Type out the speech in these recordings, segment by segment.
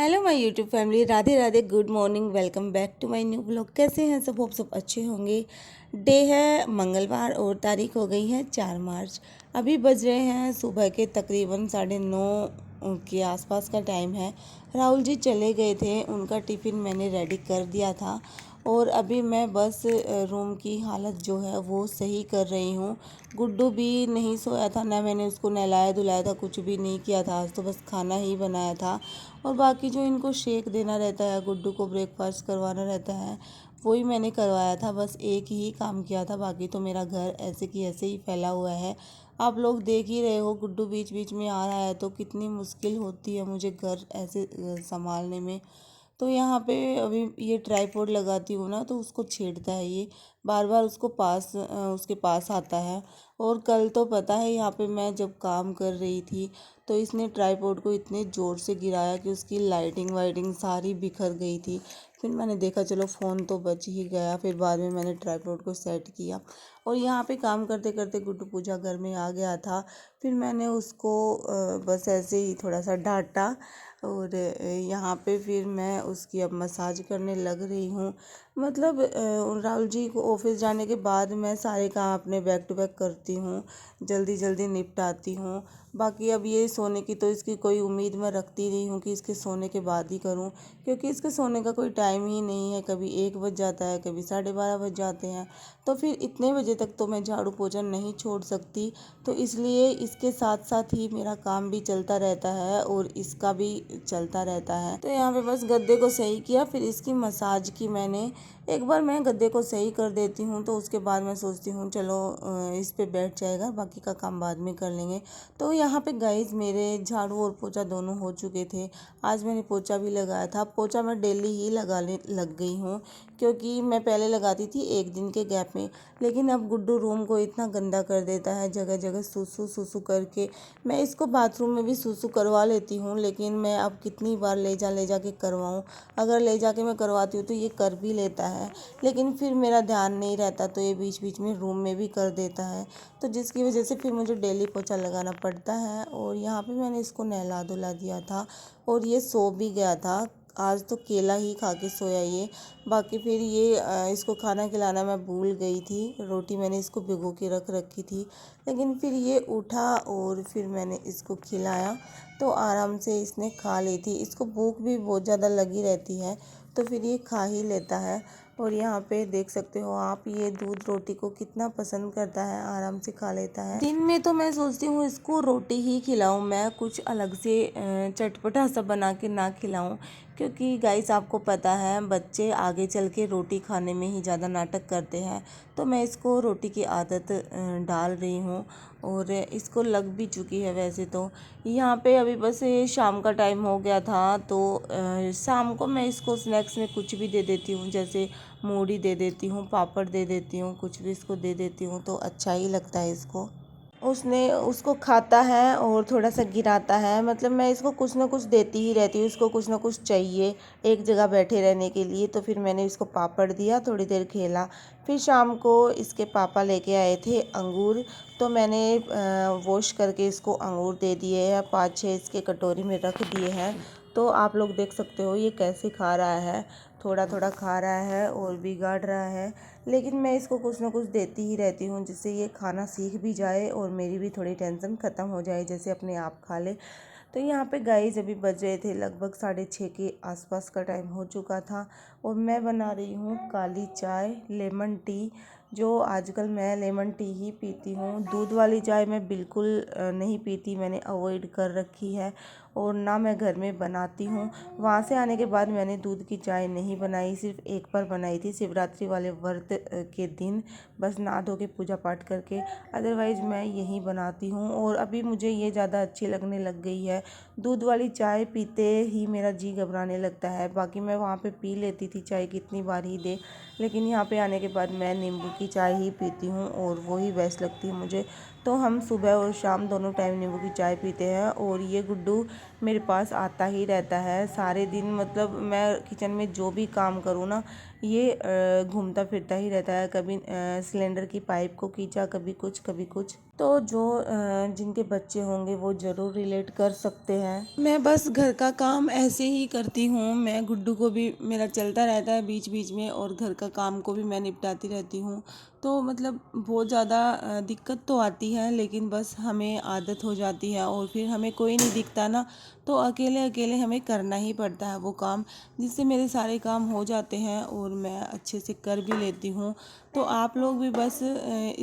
Hello my YouTube family, Radhe Radhe, good morning, welcome back to my new blog. कैसे हैं सब? Hope सब अच्छे होंगे। डे है मंगलवार और तारीख हो गई है 4 मार्च। अभी बज रहे हैं सुबह के तकरीबन 9:30 के आसपास का टाइम है। राहुल जी चले गए थे, उनका टिफ़िन मैंने रेडी कर दिया था और अभी मैं बस रूम की हालत जो है वो सही कर रही हूँ। गुड्डू भी नहीं सोया था, ना मैंने उसको नहलाया धुलाया था, कुछ भी नहीं किया था। आज तो बस खाना ही बनाया था और बाकी जो इनको शेक देना रहता है, गुड्डू को ब्रेकफास्ट करवाना रहता है, वही मैंने करवाया था। बस एक ही काम किया था, बाकी तो मेरा घर ऐसे की ऐसे ही फैला हुआ है। आप लोग देख ही रहे हो, गुड्डू बीच बीच में आ रहा है तो कितनी मुश्किल होती है मुझे घर ऐसे संभालने में। तो यहाँ पे अभी ये ट्राईपोड लगाती हूँ ना, तो उसको छेड़ता है, ये बार बार उसके पास आता है। और कल तो पता है, यहाँ पे मैं जब काम कर रही थी तो इसने ट्राईपोड को इतने ज़ोर से गिराया कि उसकी लाइटिंग वाइटिंग सारी बिखर गई थी। फिर मैंने देखा चलो फ़ोन तो बच ही गया, फिर बाद में मैंने ट्राईपोड को सेट किया। और यहाँ पे काम करते करते गुड्डू पूजा घर में आ गया था। फिर मैंने उसको बस ऐसे ही थोड़ा सा डांटा और यहाँ पे फिर मैं उसकी अब मसाज करने लग रही हूँ। मतलब राहुल जी को ऑफिस जाने के बाद मैं सारे काम अपने बैक टू बैक करती हूँ, जल्दी जल्दी निपटाती हूँ। बाकी अब ये सोने की तो इसकी कोई उम्मीद मैं रखती नहीं हूँ कि इसके सोने के बाद ही करूँ, क्योंकि इसके सोने का कोई टाइम ही नहीं है। कभी 1 बज जाता है, कभी 12:30 बज जाते हैं। तो फिर इतने बजे तक तो मैं झाड़ू पोछा नहीं छोड़ सकती। तो इसलिए इसके साथ साथ ही मेरा काम भी चलता रहता है और इसका भी चलता रहता है। तो यहाँ पे बस गद्दे को सही किया, फिर इसकी मसाज की मैंने। एक बार मैं गद्दे को सही कर देती हूँ तो उसके बाद मैं सोचती हूँ चलो इस पे बैठ जाएगा, बाकी का काम बाद में कर लेंगे। तो यहाँ पे गाइस मेरे झाड़ू और पोछा दोनों हो चुके थे। आज मैंने पोछा भी लगाया था। पोछा मैं डेली ही लगाने लग गई हूँ, क्योंकि मैं पहले लगाती थी 1 दिन के गैप में, लेकिन अब गुड्डू रूम को इतना गंदा कर देता है, जगह जगह सुसु सुसु करके। मैं इसको बाथरूम में भी सुसु करवा लेती हूँ, लेकिन मैं अब कितनी बार ले जा के करवाऊँ। अगर ले जा के मैं करवाती हूँ तो ये कर भी लेता है, लेकिन फिर मेरा ध्यान नहीं रहता तो ये बीच बीच में रूम में भी कर देता है। तो जिसकी वजह से फिर मुझे डेली पोछा लगाना पड़ता है। और यहाँ पे मैंने इसको नहला धुला दिया था और ये सो भी गया था। आज तो केला ही खा के सोया ये। बाकी फिर ये इसको खाना खिलाना मैं भूल गई थी। रोटी मैंने इसको भिगो के रख रखी थी, लेकिन फिर ये उठा और फिर मैंने इसको खिलाया तो आराम से इसने खा ली थी। इसको भूख भी बहुत ज़्यादा लगी रहती है तो फिर ये खा ही लेता है। और यहाँ पे देख सकते हो आप, ये दूध रोटी को कितना पसंद करता है, आराम से खा लेता है। दिन में तो मैं सोचती हूँ इसको रोटी ही खिलाऊँ, मैं कुछ अलग से चटपटा सा बना के ना खिलाऊँ, क्योंकि गाइस आपको पता है बच्चे आगे चल के रोटी खाने में ही ज़्यादा नाटक करते हैं। तो मैं इसको रोटी की आदत डाल रही हूँ और इसको लग भी चुकी है वैसे तो। यहाँ पे अभी बस ये शाम का टाइम हो गया था तो शाम को मैं इसको स्नैक्स में कुछ भी दे देती हूँ, जैसे मूढ़ी दे देती हूँ, पापड़ दे देती हूँ, कुछ भी इसको दे देती हूँ तो अच्छा ही लगता है इसको। उसको खाता है और थोड़ा सा गिराता है। मतलब मैं इसको कुछ ना कुछ देती ही रहती हूँ, इसको कुछ ना कुछ चाहिए एक जगह बैठे रहने के लिए। तो फिर मैंने इसको पापड़ दिया, थोड़ी देर खेला। फिर शाम को इसके पापा लेके आए थे अंगूर, तो मैंने वॉश करके इसको अंगूर दे दिए हैं, 5-6 इसके कटोरी में रख दिए हैं। तो आप लोग देख सकते हो ये कैसे खा रहा है, थोड़ा थोड़ा खा रहा है और बिगाड़ रहा है। लेकिन मैं इसको कुछ ना कुछ देती ही रहती हूँ, जिससे ये खाना सीख भी जाए और मेरी भी थोड़ी टेंशन ख़त्म हो जाए, जैसे अपने आप खा ले। तो यहाँ पे गाइस अभी बज रहे थे लगभग 6:30 के आसपास का टाइम हो चुका था और मैं बना रही हूँ काली चाय, लेमन टी। जो आजकल मैं लेमन टी ही पीती हूँ, दूध वाली चाय मैं बिल्कुल नहीं पीती, मैंने अवॉइड कर रखी है और ना मैं घर में बनाती हूँ। वहाँ से आने के बाद मैंने दूध की चाय नहीं बनाई, सिर्फ एक बार बनाई थी शिवरात्रि वाले व्रत के दिन, बस नहा धो के पूजा पाठ करके। अदरवाइज़ मैं यही बनाती हूँ और अभी मुझे ये ज़्यादा अच्छी लगने लग गई है। दूध वाली चाय पीते ही मेरा जी घबराने लगता है। बाकी मैं वहाँ पे पी लेती थी चाय कितनी बार ही दे, लेकिन यहाँ पे आने के बाद मैं नींबू की चाय ही पीती हूँ और वो ही बेस्ट लगती है मुझे। तो हम सुबह और शाम दोनों टाइम नींबू की चाय पीते हैं। और ये गुड्डू मेरे पास आता ही रहता है सारे दिन। मतलब मैं किचन में जो भी काम करूँ ना, ये घूमता फिरता ही रहता है। कभी सिलेंडर की पाइप को खींचा, कभी कुछ कभी कुछ। तो जो जिनके बच्चे होंगे वो ज़रूर रिलेट कर सकते हैं। मैं बस घर का काम ऐसे ही करती हूँ। मैं गुड्डू को भी मेरा चलता रहता है बीच बीच में, और घर का काम को भी मैं निपटाती रहती हूँ। तो मतलब बहुत ज़्यादा दिक्कत तो आती है, लेकिन बस हमें आदत हो जाती है, और फिर हमें कोई नहीं दिखता ना, तो अकेले अकेले हमें करना ही पड़ता है वो काम, जिससे मेरे सारे काम हो जाते हैं और मैं अच्छे से कर भी लेती हूँ। तो आप लोग भी बस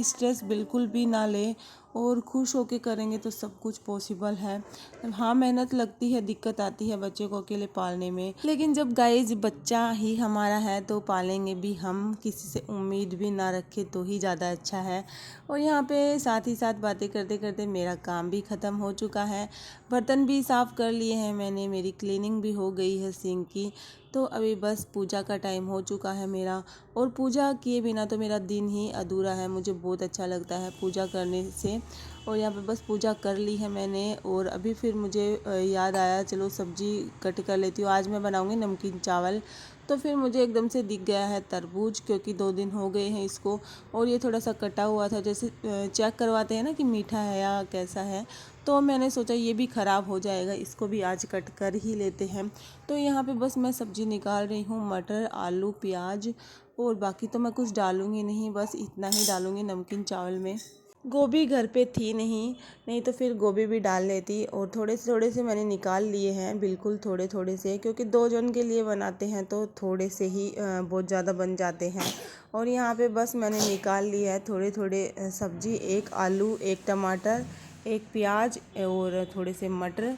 स्ट्रेस बिल्कुल भी ना लें, और खुश होके करेंगे तो सब कुछ पॉसिबल है। हाँ, मेहनत लगती है, दिक्कत आती है बच्चे को अकेले पालने में, लेकिन जब गाइस बच्चा ही हमारा है तो पालेंगे भी हम, किसी से उम्मीद भी ना रखें तो ही ज़्यादा अच्छा है। और यहाँ पे साथ ही साथ बातें करते करते मेरा काम भी ख़त्म हो चुका है। बर्तन भी साफ़ कर लिए हैं मैंने, मेरी क्लीनिंग भी हो गई है सिंक की। तो अभी बस पूजा का टाइम हो चुका है मेरा, और पूजा किए बिना तो मेरा दिन ही अधूरा है। मुझे बहुत अच्छा लगता है पूजा करने से। और यहाँ पे बस पूजा कर ली है मैंने, और अभी फिर मुझे याद आया चलो सब्जी कट कर लेती हूँ। आज मैं बनाऊँगी नमकीन चावल। तो फिर मुझे एकदम से दिख गया है तरबूज, क्योंकि 2 दिन हो गए हैं इसको, और ये थोड़ा सा कटा हुआ था। जैसे चेक करवाते हैं ना कि मीठा है या कैसा है, तो मैंने सोचा ये भी ख़राब हो जाएगा, इसको भी आज कट कर ही लेते हैं। तो यहाँ पे बस मैं सब्ज़ी निकाल रही हूँ, मटर, आलू, प्याज, और बाकी तो मैं कुछ डालूँगी नहीं, बस इतना ही डालूँगी नमकीन चावल में। गोभी घर पे थी नहीं, नहीं तो फिर गोभी भी डाल लेती। और थोड़े से मैंने निकाल लिए हैं, बिल्कुल थोड़े थोड़े से, क्योंकि 2 जन के लिए बनाते हैं तो थोड़े से ही बहुत ज़्यादा बन जाते हैं। और यहाँ पे बस मैंने निकाल लिया है थोड़े थोड़े सब्जी, 1 आलू, 1 टमाटर, 1 प्याज और थोड़े से मटर।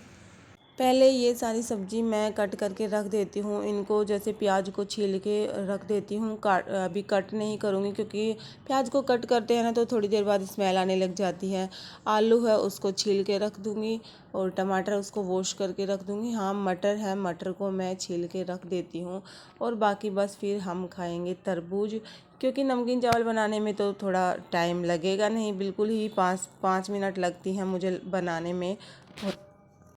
पहले ये सारी सब्ज़ी मैं कट करके रख देती हूँ इनको, जैसे प्याज को छील के रख देती हूँ। अभी कट नहीं करूँगी, क्योंकि प्याज को कट करते हैं ना तो थोड़ी देर बाद स्मेल आने लग जाती है। आलू है उसको छील के रख दूँगी, और टमाटर उसको वॉश करके रख दूँगी। हाँ, मटर है, मटर को मैं छील के रख देती हूँ। और बाकी बस फिर हम खाएँगे तरबूज, क्योंकि नमकीन चावल बनाने में तो थोड़ा टाइम लगेगा नहीं, बिल्कुल ही 5 मिनट लगती हैं मुझे बनाने में।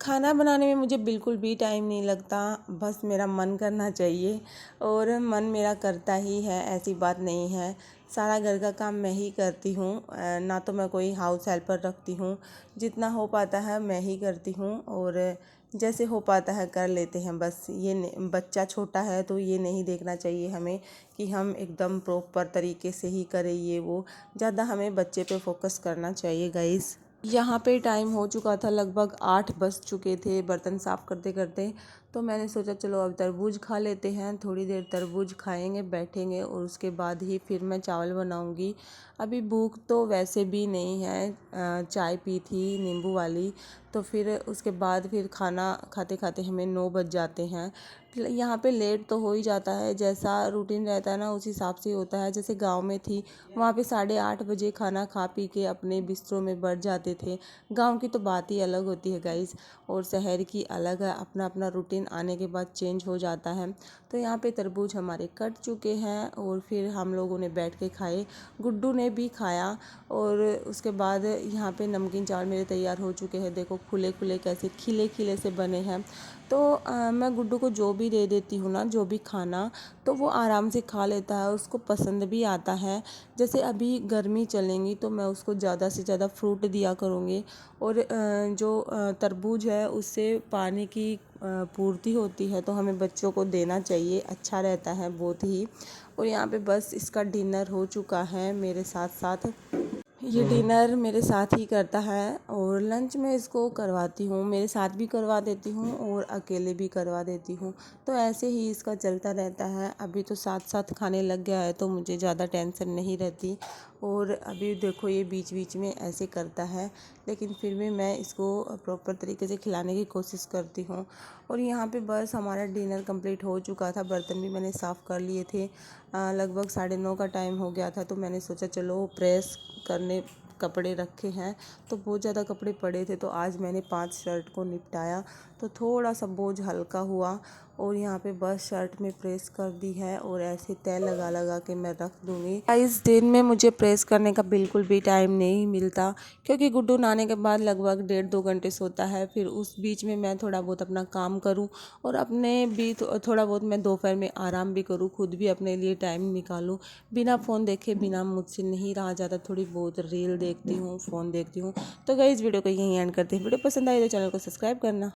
खाना बनाने में मुझे बिल्कुल भी टाइम नहीं लगता, बस मेरा मन करना चाहिए, और मन मेरा करता ही है, ऐसी बात नहीं है। सारा घर का काम मैं ही करती हूँ, ना तो मैं कोई हाउस हेल्पर रखती हूँ। जितना हो पाता है मैं ही करती हूँ, और जैसे हो पाता है कर लेते हैं। बस ये बच्चा छोटा है तो ये नहीं देखना चाहिए हमें कि हम एकदम प्रॉपर तरीके से ही करें ये वो, ज़्यादा हमें बच्चे पे फोकस करना चाहिए गाइस। यहाँ पे टाइम हो चुका था, लगभग 8 बज चुके थे बर्तन साफ़ करते करते। तो मैंने सोचा चलो अब तरबूज खा लेते हैं, थोड़ी देर तरबूज खाएंगे, बैठेंगे, और उसके बाद ही फिर मैं चावल बनाऊंगी। अभी भूख तो वैसे भी नहीं है, चाय पी थी नींबू वाली, तो फिर उसके बाद फिर खाना खाते खाते हमें 9 बज जाते हैं। यहाँ पे लेट तो हो ही जाता है, जैसा रूटीन रहता है ना उस हिसाब से होता है। जैसे गांव में थी, वहाँ पे 8:30 बजे खाना खा पी के अपने बिस्तरों में बैठ जाते थे। गांव की तो बात ही अलग होती है गाइस, और शहर की अलग है। अपना अपना रूटीन आने के बाद चेंज हो जाता है। तो यहाँ पे तरबूज हमारे कट चुके हैं, और फिर हम लोगों ने बैठ के खाए, गुड्डू ने भी खाया। और उसके बाद यहाँ पे नमकीन चावल मेरे तैयार हो चुके हैं। देखो खुले खुले कैसे खिले खिले से बने हैं। तो मैं गुड्डू को जो भी दे देती हूँ ना, जो भी खाना, तो वो आराम से खा लेता है, उसको पसंद भी आता है। जैसे अभी गर्मी चलेंगी तो मैं उसको ज़्यादा से ज़्यादा फ्रूट दिया करूँगी, और जो तरबूज है उससे पानी की पूर्ति होती है, तो हमें बच्चों को देना चाहिए, अच्छा रहता है बहुत ही। और यहाँ पे बस इसका डिनर हो चुका है मेरे साथ साथ। ये डिनर मेरे साथ ही करता है, और लंच में इसको करवाती हूँ, मेरे साथ भी करवा देती हूँ और अकेले भी करवा देती हूँ। तो ऐसे ही इसका चलता रहता है। अभी तो साथ साथ खाने लग गया है तो मुझे ज़्यादा टेंशन नहीं रहती। और अभी देखो ये बीच बीच में ऐसे करता है, लेकिन फिर भी मैं इसको प्रॉपर तरीके से खिलाने की कोशिश करती हूँ। और यहाँ पे बस हमारा डिनर कंप्लीट हो चुका था, बर्तन भी मैंने साफ़ कर लिए थे। लगभग 9:30 का टाइम हो गया था, तो मैंने सोचा चलो प्रेस करने कपड़े रखे हैं, तो बहुत ज़्यादा कपड़े पड़े थे, तो आज मैंने 5 शर्ट को निपटाया। तो थोड़ा सा बोझ हल्का हुआ। और यहाँ पे बस शर्ट में प्रेस कर दी है और ऐसे तय लगा लगा के मैं रख दूँगी। इस दिन में मुझे प्रेस करने का बिल्कुल भी टाइम नहीं मिलता, क्योंकि गुड्डू नहाने के बाद लगभग 1.5-2 घंटे सोता है। फिर उस बीच में मैं थोड़ा बहुत अपना काम करूँ और अपने भी थोड़ा बहुत मैं दोपहर में आराम भी करूँ, खुद भी अपने लिए टाइम निकालूँ। बिना फ़ोन देखे बिना मुझसे नहीं रहा जाता, थोड़ी बहुत रील देखती हूँ, फ़ोन देखती हूँ। तो गाइस वीडियो को यहीं एंड करते हैं। वीडियो पसंद आई तो चैनल को सब्सक्राइब करना।